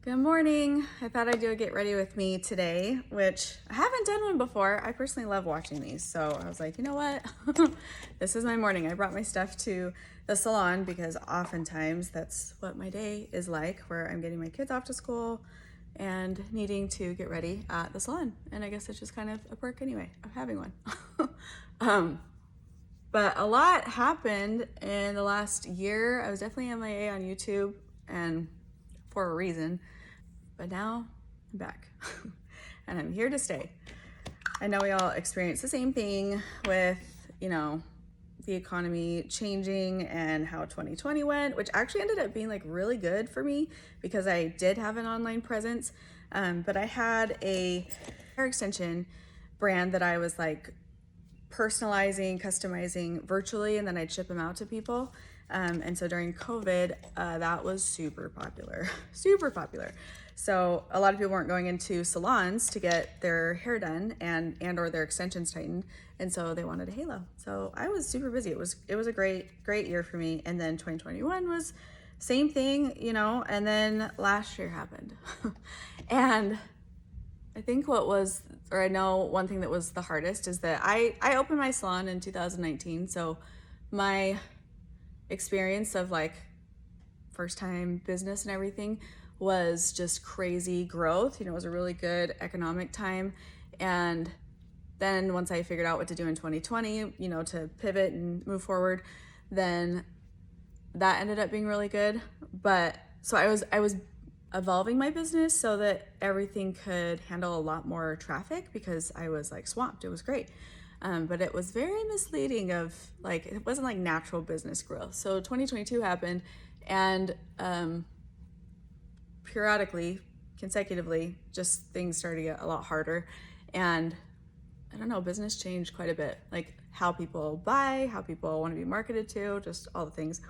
Good morning. I thought I'd do a get ready with me today, which I haven't done one before. I personally love watching these. So I was like, you know what? This is my morning. I brought my stuff to the salon because oftentimes that's what my day is like, where I'm getting my kids off to school and needing to get ready at the salon. And I guess it's just kind of a perk anyway of having one. But a lot happened in the last year. I was definitely MIA on YouTube and for a reason. But now I'm back and I'm here to stay. I know we all experience the same thing with, the economy changing and how 2020 went, which actually ended up being like really good for me because I did have an online presence. But I had a hair extension brand that I was like personalizing, customizing virtually, and then I'd ship them out to people. And so during COVID, that was super popular, super popular. So a lot of people weren't going into salons to get their hair done and or their extensions tightened. And so they wanted a halo. So I was super busy. It was a great year for me. And then 2021 was same thing, and then last year happened. And I think I know one thing that was the hardest is that I opened my salon in 2019. So my experience of like first time business and everything was just crazy growth. It was a really good economic time. And then once I figured out what to do in 2020, to pivot and move forward, then that ended up being really good. But so I was evolving my business so that everything could handle a lot more traffic because I was like swamped. It was great. But it was very misleading of like, it wasn't like natural business growth. So 2022 happened and periodically, consecutively, just things started to get a lot harder. And I don't know, business changed quite a bit. Like how people buy, how people want to be marketed to, just all the things.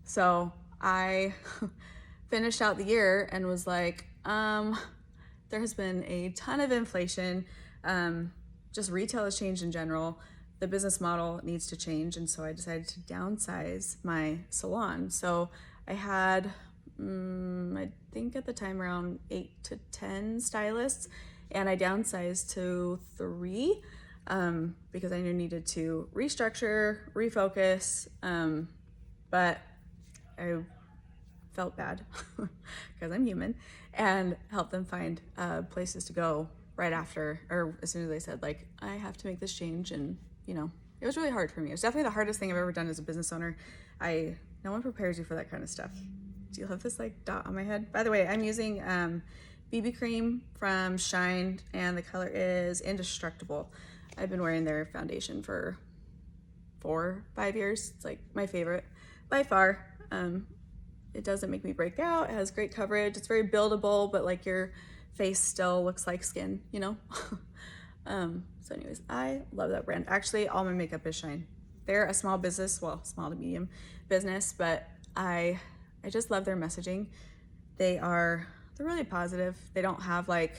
So I finished out the year and was like, there has been a ton of inflation. Just retail has changed in general. The business model needs to change. And so I decided to downsize my salon. So I had, I think at the time around 8 to 10 stylists, and I downsized to 3 because I knew I needed to restructure, refocus. But I felt bad because I'm human and helped them find places to go right after, or as soon as I said, like, I have to make this change. And, it was really hard for me. It was definitely the hardest thing I've ever done as a business owner. No one prepares you for that kind of stuff. Do you have this like dot on my head? By the way, I'm using BB cream from Shine and the color is Indestructible. I've been wearing their foundation for 4-5 years. It's like my favorite by far. It doesn't make me break out. It has great coverage. It's very buildable, but like your face still looks like skin, So anyways, I love that brand. Actually, all my makeup is Shine. They're a small business, well, small to medium business, but I just love their messaging. They're really positive. They don't have like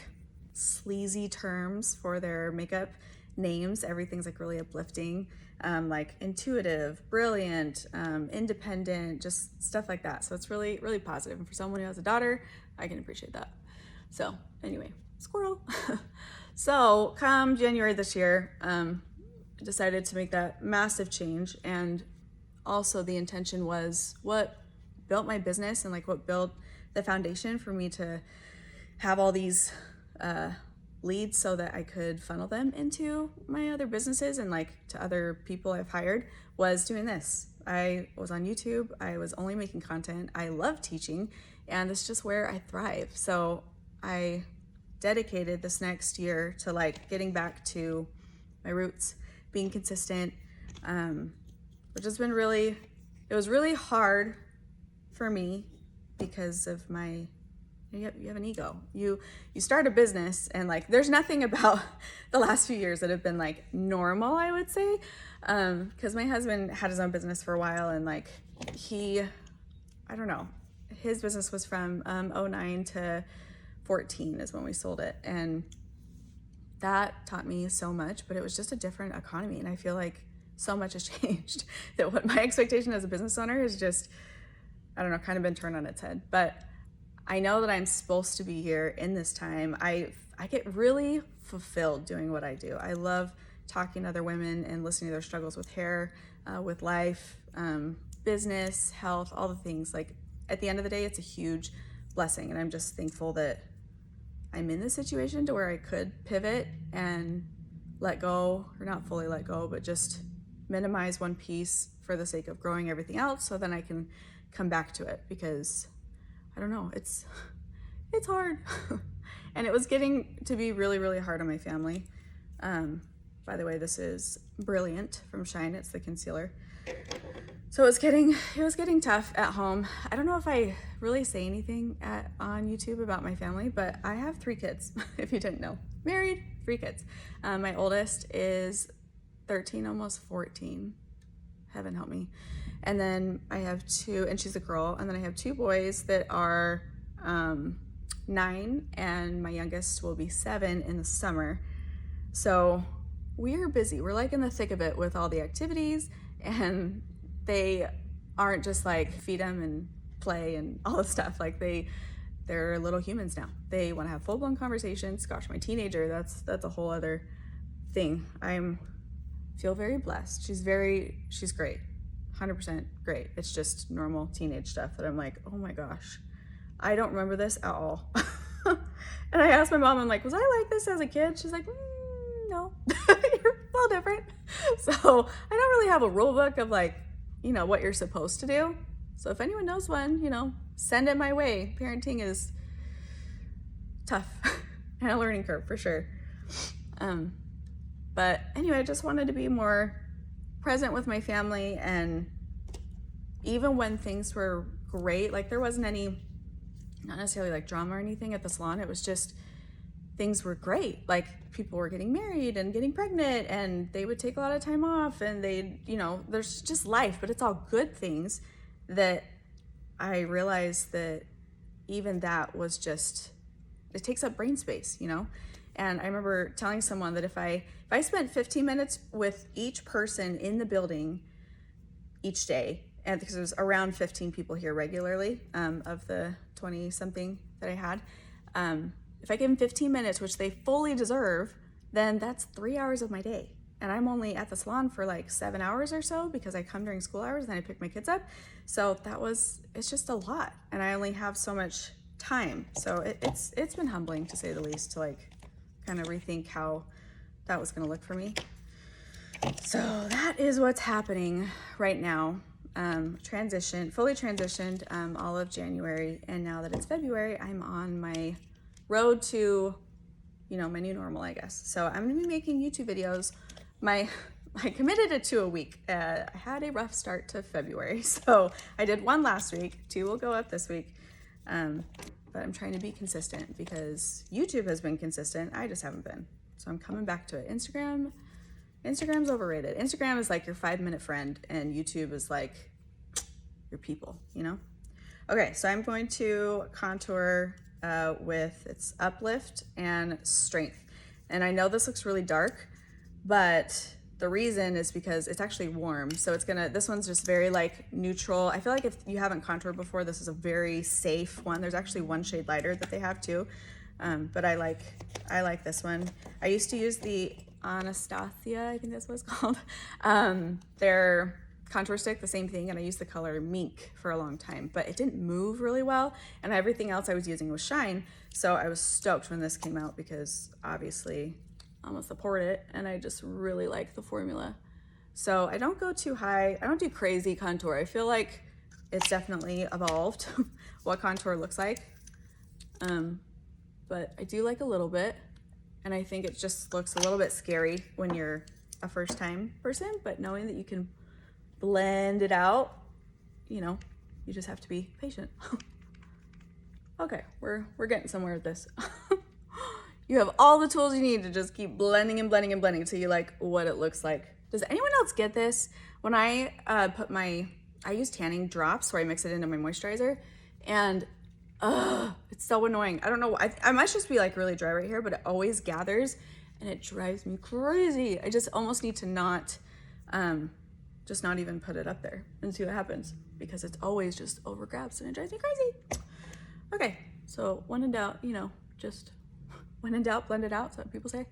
sleazy terms for their makeup names. Everything's like really uplifting, like intuitive, brilliant, independent, just stuff like that. So it's really, really positive. And for someone who has a daughter, I can appreciate that. So anyway, squirrel. So come January this year, I decided to make that massive change. And also the intention was what built my business and like what built the foundation for me to have all these leads so that I could funnel them into my other businesses and like to other people I've hired was doing this. I was on YouTube. I was only making content. I love teaching, and this is just where I thrive. So I dedicated this next year to like getting back to my roots, being consistent, which has been it was really hard for me because of you have an ego. You start a business and like there's nothing about the last few years that have been like normal, I would say, because my husband had his own business for a while and like I don't know, his business was from 09 to 14 is when we sold it, and that taught me so much. But it was just a different economy, and I feel like so much has changed that what my expectation as a business owner is just, I don't know, kind of been turned on its head. But I know that I'm supposed to be here in this time. I get really fulfilled doing what I do. I love talking to other women and listening to their struggles with hair, with life, business, health, all the things. Like at the end of the day, it's a huge blessing. And I'm just thankful that I'm in this situation to where I could pivot and let go, or not fully let go, but just minimize one piece for the sake of growing everything else, so then I can come back to it, because I don't know, it's hard. And it was getting to be really, really hard on my family. By the way, this is Brilliant from Shine. It's the concealer. So it was getting tough at home. I don't know if I really say anything on YouTube about my family, but I have 3 kids, if you didn't know. Married, 3 kids. My oldest is 13, almost 14. Heaven help me. And then I have 2, and she's a girl. And then I have 2 boys that are 9, and my youngest will be 7 in the summer. So we're busy. We're like in the thick of it with all the activities, and they aren't just like feed them and play and all this stuff. Like they're little humans now. They want to have full-blown conversations. Gosh, my teenager, that's a whole other thing. Feel very blessed. She's great. 100% great. It's just normal teenage stuff that I'm like, oh my gosh, I don't remember this at all. And I asked my mom, I'm like, was I like this as a kid? She's like, no, you're a little different. So I don't really have a rule book of like, what you're supposed to do. So if anyone knows one, send it my way. Parenting is tough and a learning curve for sure. But anyway, I just wanted to be more present with my family, and even when things were great, like there wasn't any, not necessarily like drama or anything at the salon, it was just things were great. Like people were getting married and getting pregnant, and they would take a lot of time off, and there's just life, but it's all good things that I realized that even that was just, it takes up brain space, And I remember telling someone that if I spent 15 minutes with each person in the building each day, and because there's around 15 people here regularly, of the 20 something that I had, if I give them 15 minutes, which they fully deserve, then that's 3 hours of my day. And I'm only at the salon for like 7 hours or so, because I come during school hours and then I pick my kids up. So it's just a lot. And I only have so much time. So it's been humbling, to say the least, to like kind of rethink how that was going to look for me. So that is what's happening right now. Fully transitioned all of January, and now that it's February, I'm on my road to, my new normal, I guess. So I'm going to be making YouTube videos. I committed it to a week. I had a rough start to February, so I did 1 last week. 2 will go up this week. But I'm trying to be consistent, because YouTube has been consistent. I just haven't been. So I'm coming back to it. Instagram's overrated. Instagram is like your 5-minute friend, and YouTube is like your people, Okay, so I'm going to contour with its Uplift and Strength. And I know this looks really dark, but the reason is because it's actually warm. So this one's just very like neutral. I feel like if you haven't contoured before, this is a very safe one. There's actually 1 shade lighter that they have too. But I like this one. I used to use the Anastasia, I think that's what it's called. Their contour stick, the same thing, and I used the color Mink for a long time, but it didn't move really well, and everything else I was using was Shine. So I was stoked when this came out, because obviously I almost support it, and I just really like the formula. So I don't go too high. I don't do crazy contour. I feel like it's definitely evolved what contour looks like. But I do like a little bit, and I think it just looks a little bit scary when you're a first-time person, but knowing that you can blend it out, you just have to be patient. Okay, we're getting somewhere with this. You have all the tools you need to just keep blending and blending and blending until you like what it looks like. Does anyone else get this? When I I use tanning drops where I mix it into my moisturizer, and it's so annoying. I don't know. I must just be like really dry right here, but it always gathers and it drives me crazy. I just almost need to not even put it up there and see what happens, because it's always just over grabs and it drives me crazy. Okay, So when in doubt, you know, just when in doubt, blend it out, is what people say.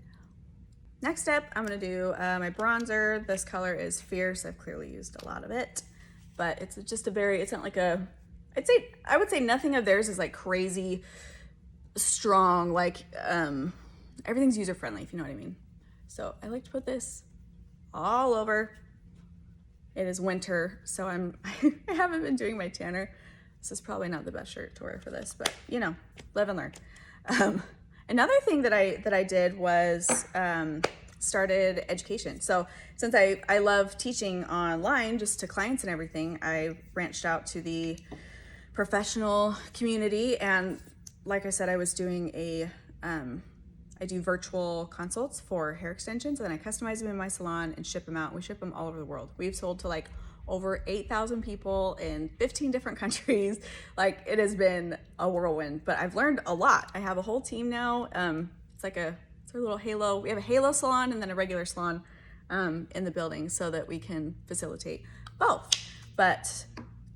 Next step, I'm gonna do my bronzer. This color is Fierce. I've clearly used a lot of it, but it's just a very, it's not like a, I would say nothing of theirs is like crazy strong, like everything's user-friendly, if you know what I mean. So I like to put this all over. It is winter, so I haven't been doing my tanner. This is probably not the best shirt to wear for this, but you know, live and learn. Another thing that I did was started education. So since I love teaching online just to clients and everything, I branched out to the professional community. And like I said, I was doing I do virtual consults for hair extensions, and then I customize them in my salon and ship them out. We ship them all over the world. We've sold to like over 8,000 people in 15 different countries. Like, it has been a whirlwind, but I've learned a lot. I have a whole team now. It's our little halo. We have a halo salon and then a regular salon in the building so that we can facilitate both. But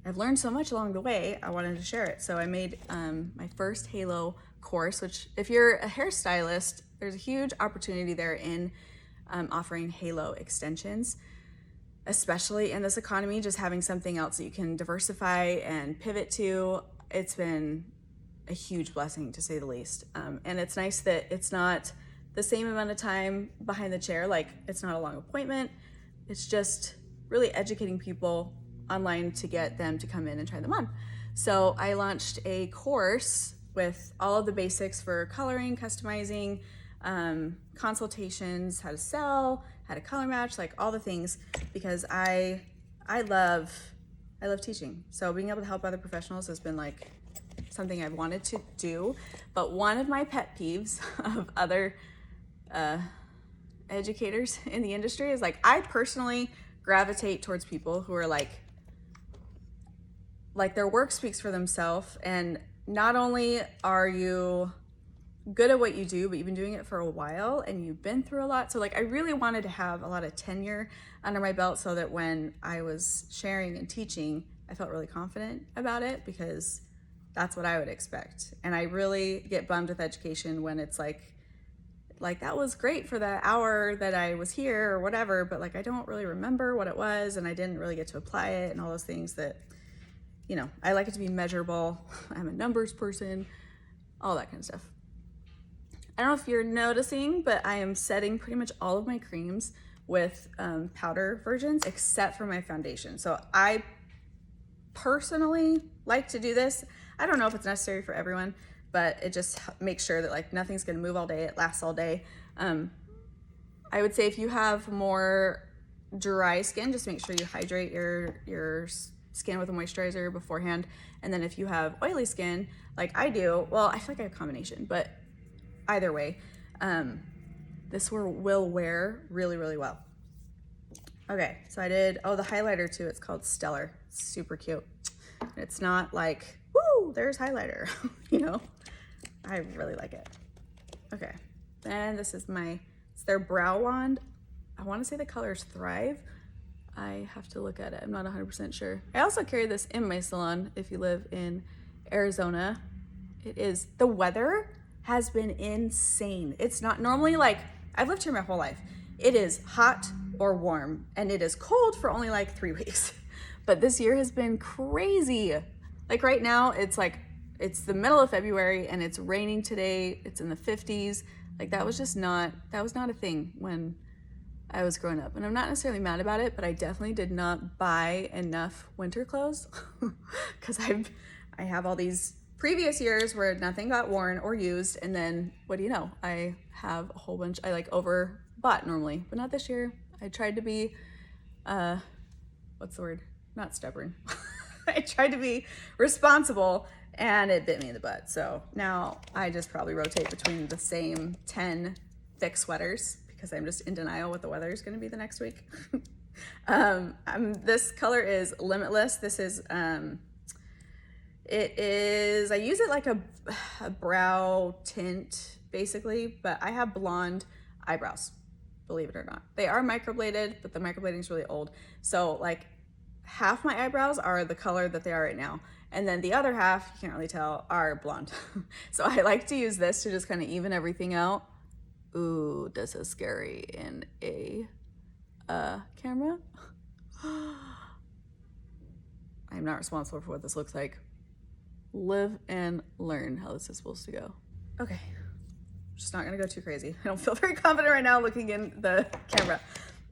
I've learned so much along the way, I wanted to share it. So I made my first halo course, which if you're a hairstylist, there's a huge opportunity there in offering halo extensions, especially in this economy. Just having something else that you can diversify and pivot to, it's been a huge blessing, to say the least. And it's nice that it's not the same amount of time behind the chair. Like, it's not a long appointment. It's just really educating people online to get them to come in and try them on. So I launched a course with all of the basics for coloring, customizing, consultations, how to sell, how to color match, like all the things, because I love teaching. So being able to help other professionals has been like something I've wanted to do. But one of my pet peeves of other educators in the industry is like, I personally gravitate towards people who are like their work speaks for themselves, and not only are you good at what you do, but you've been doing it for a while and you've been through a lot. So like, I really wanted to have a lot of tenure under my belt so that when I was sharing and teaching, I felt really confident about it, because that's what I would expect. And I really get bummed with education when it's like that was great for the hour that I was here or whatever, but like, I don't really remember what it was and I didn't really get to apply it and all those things that, you know, I like it to be measurable. I'm a numbers person, all that kind of stuff. I don't know if you're noticing, but I am setting pretty much all of my creams with powder versions, except for my foundation. So I personally like to do this. I don't know if it's necessary for everyone, but it just makes sure that like nothing's gonna move all day, it lasts all day. I would say if you have more dry skin, just make sure you hydrate your skin with a moisturizer beforehand. And then if you have oily skin, like I do, well, I feel like I have a combination, but either way, this will wear really, really well. Okay, so I did, the highlighter too, it's called Stellar. It's super cute. It's not like, woo, there's highlighter, you know? I really like it. Okay, then this is it's their brow wand. I wanna say the color is Thrive. I have to look at it, I'm not 100% sure. I also carry this in my salon if you live in Arizona. The weather has been insane. It's not normally like, I've lived here my whole life. It is hot or warm, and it is cold for only like 3 weeks. But this year has been crazy. Like right now, it's the middle of February and it's raining today. It's in the 50s. Like that was not a thing when I was growing up. And I'm not necessarily mad about it, but I definitely did not buy enough winter clothes because I have all these previous years where nothing got worn or used, and then what do you know, I have a whole bunch. I like overbought normally, but not this year. I tried to be what's the word, not stubborn. I tried to be responsible and it bit me in the butt. So now I just probably rotate between the same 10 thick sweaters because I'm just in denial what the weather is going to be the next week. This color is Limitless. This is I use it like a brow tint basically, but I have blonde eyebrows, believe it or not. They are microbladed, but the microblading is really old. So like half my eyebrows are the color that they are right now. And then the other half, you can't really tell, are blonde. So I like to use this to just kind of even everything out. Ooh, this is scary in a camera. I'm not responsible for what this looks like. Live and learn how this is supposed to go. Okay, just not gonna go too crazy. I don't feel very confident right now looking in the camera.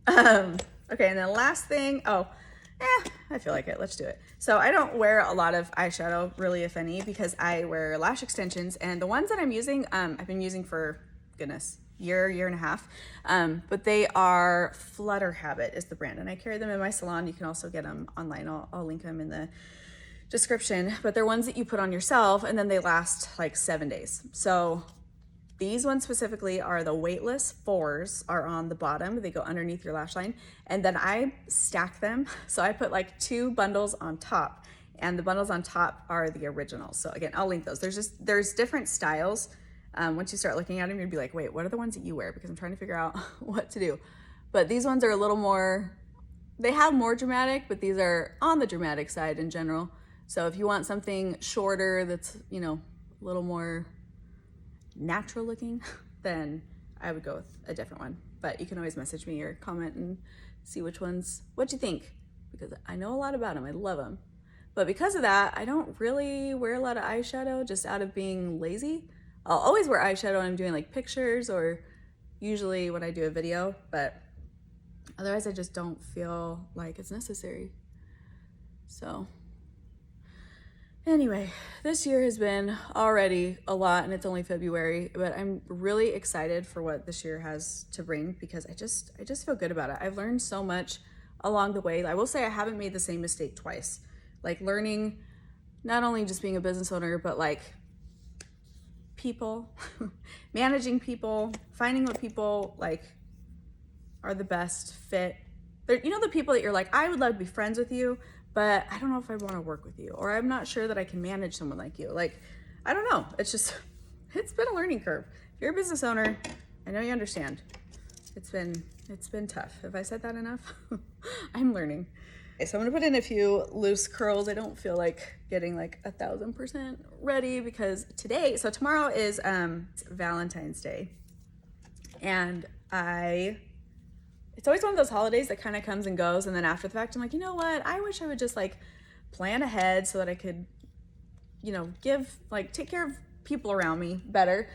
Okay, and then last thing, I feel like it, let's do it. So I don't wear a lot of eyeshadow, really, if any, because I wear lash extensions, and the ones that I'm using, I've been using for, goodness, year and a half, but they are Flutter Habit is the brand, and I carry them in my salon. You can also get them online. I'll link them in the description, but they're ones that you put on yourself, and then they last like 7 days. So these ones specifically are the weightless fours, are on the bottom. They go underneath your lash line, and then I stack them. So I put like 2 bundles on top, and the bundles on top are the originals. So again, I'll link those. There's different styles. Once you start looking at them, you'd be like, wait, what are the ones that you wear? Because I'm trying to figure out what to do. But these ones are a little more, they have more dramatic, but these are on the dramatic side in general. So if you want something shorter that's, you know, a little more natural looking, then I would go with a different one. But you can always message me or comment and see what you think, because I know a lot about them. I love them. But because of that, I don't really wear a lot of eyeshadow just out of being lazy. I'll always wear eyeshadow when I'm doing like pictures or usually when I do a video, but otherwise I just don't feel like it's necessary. So anyway, this year has been already a lot, and it's only February, but I'm really excited for what this year has to bring, because I just feel good about it. I've learned so much along the way. I will say I haven't made the same mistake twice. Like learning not only just being a business owner, but like people, managing people, finding what people like are the best fit. You know, the people that you're like, I would love to be friends with you, but I don't know if I want to work with you, or I'm not sure that I can manage someone like you. Like, I don't know. It's been a learning curve. If you're a business owner, I know you understand. It's been tough. Have I said that enough? I'm learning. Okay, so I'm gonna put in a few loose curls. I don't feel like getting like 1,000% ready, because tomorrow is Valentine's Day, and it's always one of those holidays that kind of comes and goes, and then after the fact I'm like, you know what, I wish I would just like plan ahead so that I could, you know, take care of people around me better.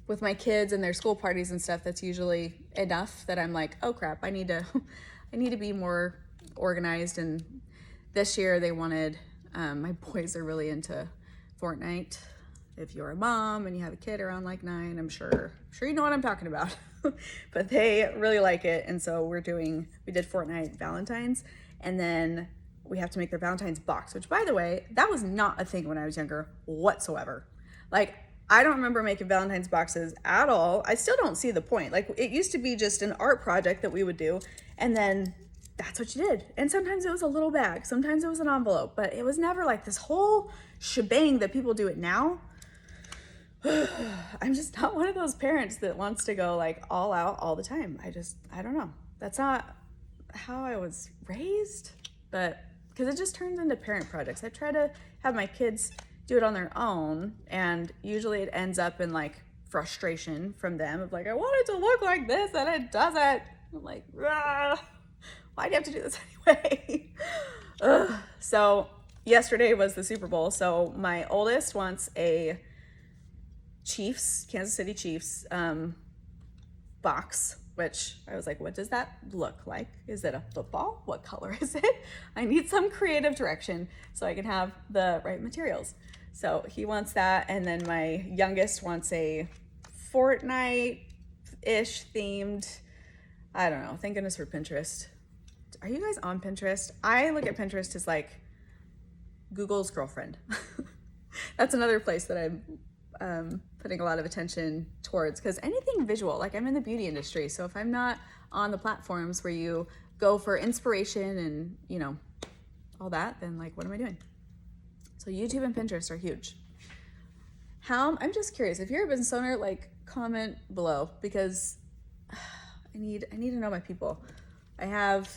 With my kids and their school parties and stuff, that's usually enough that I'm like, oh crap, I need to be more organized. And this year they wanted, my boys are really into Fortnite. If you're a mom and you have a kid around like 9, I'm sure you know what I'm talking about. But they really like it, and so we did Fortnite Valentines, and then we have to make their Valentine's box, which, by the way, that was not a thing when I was younger whatsoever. Like, I don't remember making Valentine's boxes at all. I still don't see the point. Like, it used to be just an art project that we would do, and then that's what you did. And sometimes it was a little bag, sometimes it was an envelope, but it was never like this whole shebang that people do it now. I'm just not one of those parents that wants to go like all out all the time. I don't know. That's not how I was raised, but because it just turns into parent projects. I try to have my kids do it on their own, and usually it ends up in like frustration from them of like, I want it to look like this and it doesn't. I'm like, why do you have to do this anyway? So yesterday was the Super Bowl. So my oldest wants a Kansas City Chiefs box, which I was like, what does that look like? Is it a football? What color is it? I need some creative direction so I can have the right materials. So he wants that, and then my youngest wants a Fortnite-ish themed, I don't know, thank goodness for Pinterest. Are you guys on Pinterest? I look at Pinterest as like Google's girlfriend. That's another place that I'm putting a lot of attention towards, because anything visual, like I'm in the beauty industry, so if I'm not on the platforms where you go for inspiration and, you know, all that, then like, what am I doing? So YouTube and Pinterest are huge. I'm just curious, if you're a business owner, like comment below, because I need to know my people. I have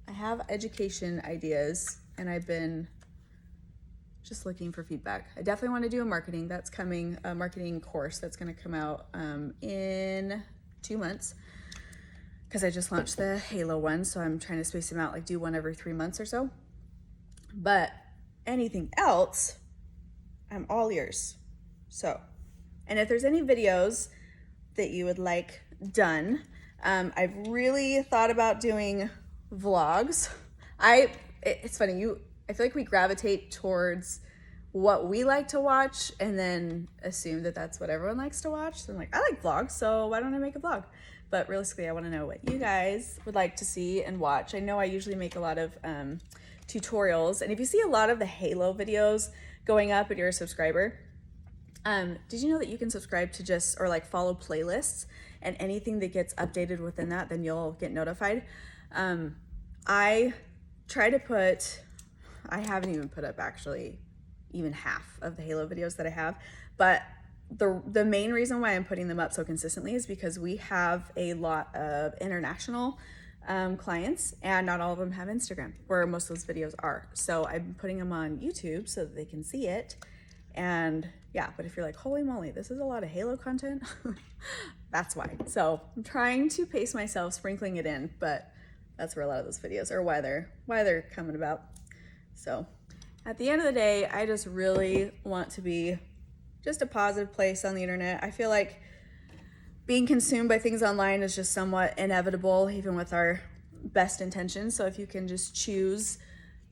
I have education ideas, and I've been just looking for feedback. I definitely want to do a marketing that's coming, a marketing course that's going to come out in 2 months, because I just launched the Halo one, so I'm trying to space them out, like do one every 3 months or so. But anything else, I'm all ears. So, and if there's any videos that you would like done, I've really thought about doing vlogs. It's funny, I feel like we gravitate towards what we like to watch and then assume that that's what everyone likes to watch. So I'm like, I like vlogs, so why don't I make a vlog? But realistically, I want to know what you guys would like to see and watch. I know I usually make a lot of tutorials, and if you see a lot of the Halo videos going up and you're a subscriber, did you know that you can subscribe to just, or like follow playlists, and anything that gets updated within that, then you'll get notified. I try to put, I haven't even put up actually even half of the Halo videos that I have, but the main reason why I'm putting them up so consistently is because we have a lot of international clients, and not all of them have Instagram, where most of those videos are. So I'm putting them on YouTube so that they can see it. And yeah, but if you're like, holy moly, this is a lot of Halo content, that's why. So I'm trying to pace myself, sprinkling it in, but that's where a lot of those videos are, why they're coming about. So at the end of the day, I just really want to be just a positive place on the internet. I feel like being consumed by things online is just somewhat inevitable, even with our best intentions. So if you can just choose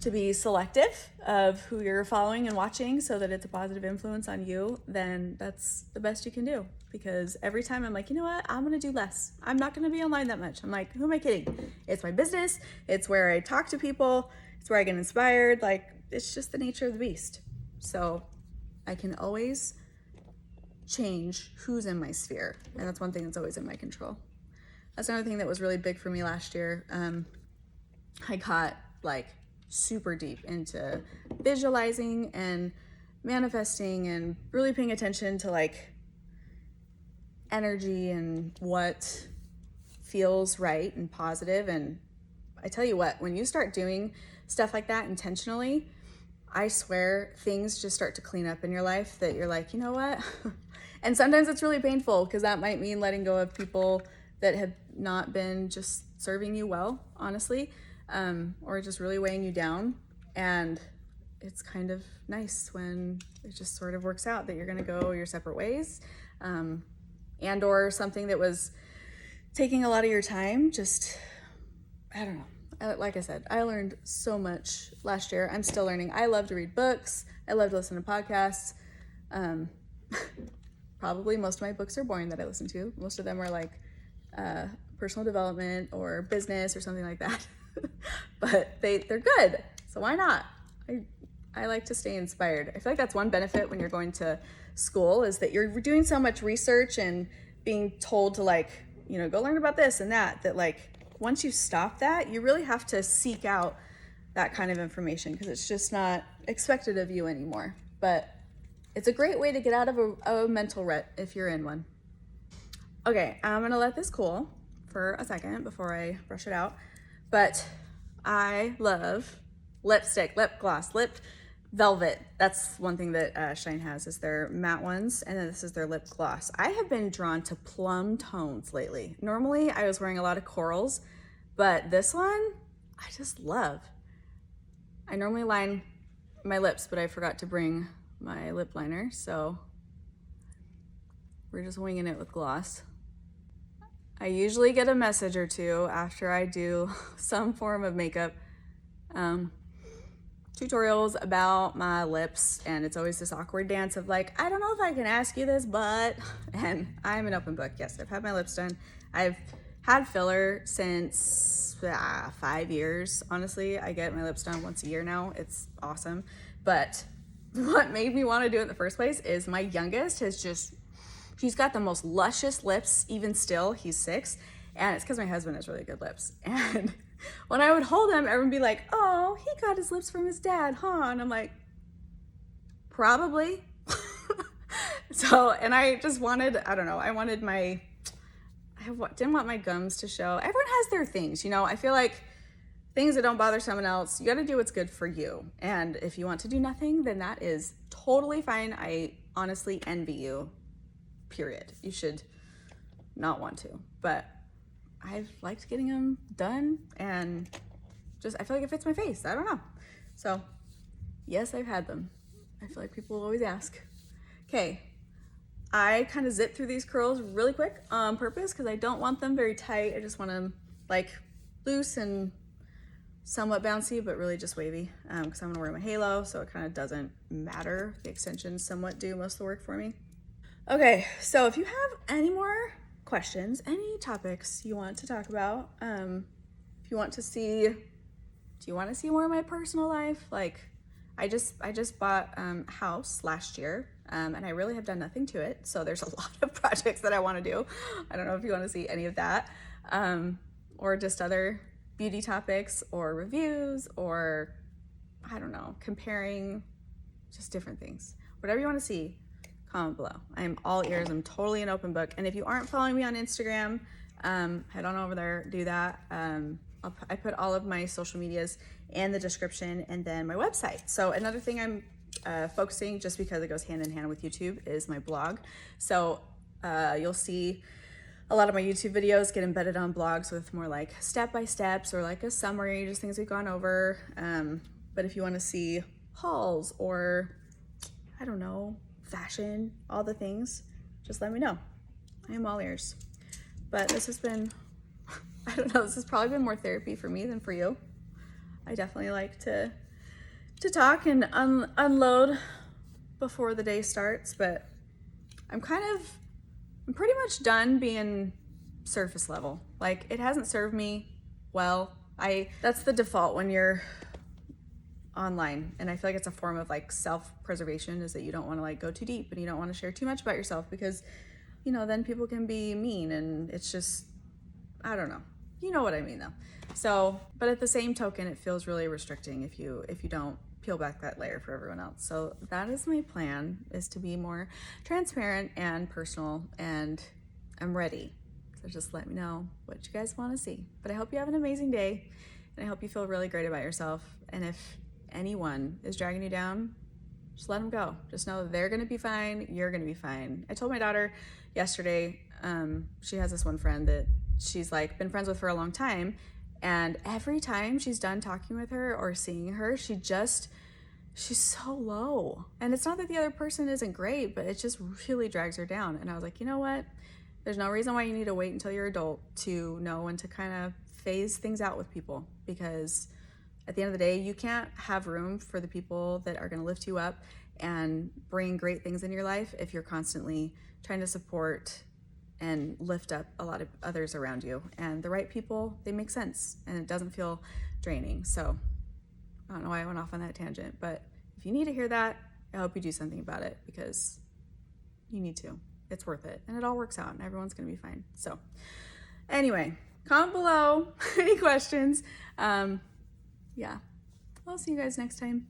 to be selective of who you're following and watching so that it's a positive influence on you, then that's the best you can do. Because every time I'm like, you know what, I'm gonna do less. I'm not gonna be online that much. I'm like, who am I kidding? It's my business. It's where I talk to people. It's where I get inspired. Like, it's just the nature of the beast. So I can always change who's in my sphere. And that's one thing that's always in my control. That's another thing that was really big for me last year. I got like super deep into visualizing and manifesting and really paying attention to like energy and what feels right and positive. And I tell you what, when you start doing stuff like that intentionally, I swear things just start to clean up in your life that you're like, you know what? And sometimes it's really painful, because that might mean letting go of people that have not been just serving you well, honestly, or just really weighing you down. And it's kind of nice when it just sort of works out that you're gonna go your separate ways, and or something that was taking a lot of your time, just, I don't know. Like I said, I learned so much last year. I'm still learning. I love to read books. I love to listen to podcasts. Probably most of my books are boring that I listen to. Most of them are like personal development or business or something like that. But they're good. So why not? I like to stay inspired. I feel like that's one benefit when you're going to school, is that you're doing so much research and being told to, like, you know, go learn about this and that like, once you stop that, you really have to seek out that kind of information, because it's just not expected of you anymore. But it's a great way to get out of a mental rut if you're in one. Okay, I'm gonna let this cool for a second before I brush it out. But I love lipstick, lip gloss, lip velvet. That's one thing that Shine has, is their matte ones, and then this is their lip gloss. I have been drawn to plum tones lately. Normally I was wearing a lot of corals, but this one I just love. I normally line my lips, but I forgot to bring my lip liner, so we're just winging it with gloss. I usually get a message or two after I do some form of makeup tutorials about my lips, and it's always this awkward dance of like, I don't know if I can ask you this, but, and I'm an open book. Yes, I've had my lips done. I've had filler since 5 years. Honestly, I get my lips done once a year now. It's awesome. But what made me want to do it in the first place is my youngest has just, he's got the most luscious lips, even still. He's 6, and it's because my husband has really good lips. And when I would hold him, everyone would be like, oh, he got his lips from his dad, huh? And I'm like, probably. So, and I just wanted, I don't know, I wanted didn't want my gums to show. Everyone has their things, you know? I feel like things that don't bother someone else. You got to do what's good for you. And if you want to do nothing, then that is totally fine. I honestly envy you, period. You should not want to, but I've liked getting them done, and just, I feel like it fits my face. I don't know. So yes, I've had them. I feel like people will always ask. Okay, I kind of zip through these curls really quick on purpose because I don't want them very tight. I just want them like loose and somewhat bouncy, but really just wavy because I'm gonna wear my halo, so it kind of doesn't matter. The extensions somewhat do most of the work for me. Okay, so if you have any more questions, any topics you want to talk about, if you want to see, do you want to see more of my personal life? Like, I just bought a house last year, and I really have done nothing to it. So there's a lot of projects that I want to do. I don't know if you want to see any of that, or just other beauty topics or reviews, or I don't know, comparing, just different things. Whatever you want to see, comment below. I'm all ears. I'm totally an open book. And if you aren't following me on Instagram, head on over there, do that. I put all of my social medias in the description, and then my website. So another thing I'm focusing, just because it goes hand in hand with YouTube, is my blog. So you'll see a lot of my YouTube videos get embedded on blogs with more like step-by-steps or like a summary, just things we've gone over. But if you want to see hauls or, I don't know, fashion, all the things, just let me know. I am all ears. But this has been, I don't know, this has probably been more therapy for me than for you. I definitely like to talk and unload before the day starts, but I'm pretty much done being surface level. Like, it hasn't served me well. That's the default when you're online, and I feel like it's a form of like self-preservation, is that you don't want to like go too deep and you don't want to share too much about yourself, because you know, then people can be mean, and it's just, I don't know. You know what I mean though. So, but at the same token, it feels really restricting if you don't peel back that layer for everyone else. So that is my plan, is to be more transparent and personal, and I'm ready. So just let me know what you guys want to see. But I hope you have an amazing day, and I hope you feel really great about yourself. And if anyone is dragging you down, just let them go. Just know they're gonna be fine, you're gonna be fine. I told my daughter yesterday, she has this one friend that she's like been friends with for a long time, and every time she's done talking with her or seeing her, she's so low. And it's not that the other person isn't great, but it just really drags her down. And I was like, you know what? There's no reason why you need to wait until you're adult to know when to kind of phase things out with people, because at the end of the day, you can't have room for the people that are going to lift you up and bring great things in your life if you're constantly trying to support and lift up a lot of others around you. And the right people, they make sense, and it doesn't feel draining. So I don't know why I went off on that tangent, but if you need to hear that, I hope you do something about it, because you need to. It's worth it, and it all works out, and everyone's gonna be fine. So anyway, comment below any questions. Yeah, I'll see you guys next time.